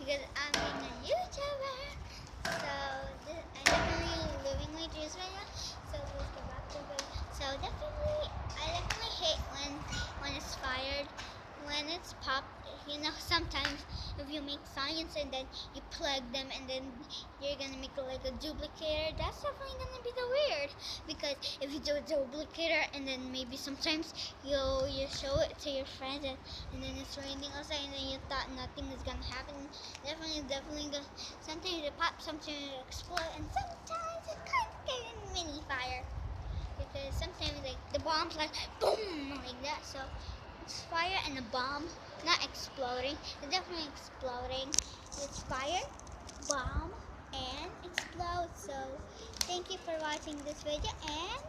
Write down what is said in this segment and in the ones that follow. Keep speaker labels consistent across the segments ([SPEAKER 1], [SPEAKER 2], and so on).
[SPEAKER 1] because I'm being a YouTuber. So I'm definitely living my dreams right now. So let's go back to the. So I definitely hate when it's fired, when it's popped. You know, sometimes if you make science and then you plug them and then you're gonna make like a duplicator, that's definitely gonna be the weird. Because if you do a duplicator and then maybe sometimes you show it to your friends and then it's raining outside and then you thought nothing is gonna happen. Definitely gonna. Sometimes it pops, sometimes it explode, and sometimes it kind of get a mini fire. Because sometimes like the bomb's like boom like that. So it's fire and a bomb, not exploding. It's definitely exploding. It's fire, bomb, and explode. So thank you for watching this video and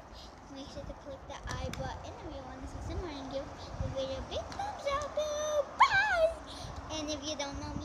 [SPEAKER 1] make sure to click the I button if you want to see some more and give the video a big thumbs up. Bye! And if you don't know me,